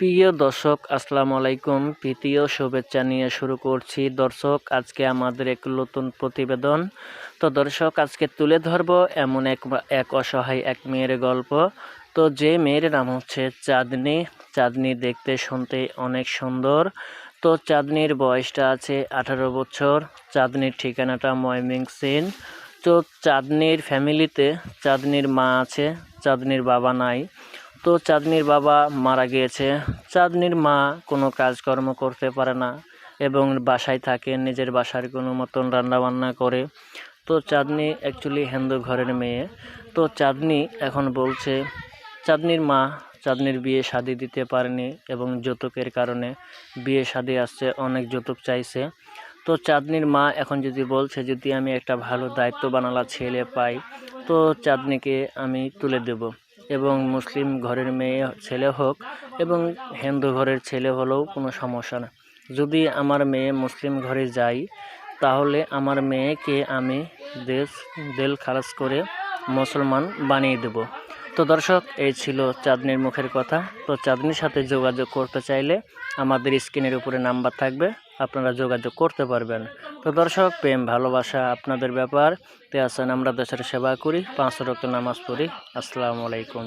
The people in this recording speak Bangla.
প্রিয় দর্শক, আসসালামু আলাইকুম। প্রীতীয় শুভেচ্ছা নিয়ে শুরু করছি। দর্শক, আজকে আমাদের এক নতুন প্রতিবেদন। তো দর্শক, আজকে তুলে ধরব এমন এক অসহায় এক মেয়ের গল্প। তো যে মেয়ের নাম হচ্ছে চাঁদনি। চাঁদনি দেখতে শুনতে অনেক সুন্দর। তো চাঁদনির বয়সটা আছে 18 বছর। চাঁদনির ঠিকানাটা ময়মনসিংহ। তো চাঁদনির ফ্যামিলিতে চাঁদনির মা আছে, চাঁদনির বাবা নাই। তো চাঁদনির বাবা মারা গিয়েছে। চাঁদনির মা কোনো কাজকর্ম করতে পারে না এবং বাসায় থাকে, নিজের বাসার কোনো মতন রান্নাবান্না করে। তো চাঁদনি অ্যাকচুয়ালি হিন্দু ঘরের মেয়ে। তো চাঁদনি এখন বলছে, চাঁদনির মা চাঁদনির বিয়ে শাদি দিতে পারেনি এবং যৌতুকের কারণে বিয়ে শাদি আসছে, অনেক যৌতুক চাইছে। তো চাঁদনির মা এখন যদি বলছে, যদি আমি একটা ভালো দায়িত্ববানওয়ালা ছেলে পাই তো চাঁদনিকে আমি তুলে দেব, এবং মুসলিম ঘরের মেয়ে ছেলে হোক এবং হিন্দু ঘরের ছেলে হলেও কোনো সমস্যা না। যদি আমার মেয়ে মুসলিম ঘরে যায় তাহলে আমার মেয়েকে আমি দিল খালাস করে মুসলমান বানিয়ে দেব। তো দর্শক, এই ছিল চাঁদনির মুখের কথা। তো চাঁদনির সাথে যোগাযোগ করতে চাইলে আমাদের স্ক্রিনের উপরে নাম্বার থাকবে, আপনারা যোগাযোগ করতে পারবেন। তো দর্শক, প্রেম ভালোবাসা আপনাদের ব্যাপার। তে আছেন, আমরা দেশের সেবা করি, 5 ওয়াক্ত নামাজ পড়ি। আসসালামু আলাইকুম।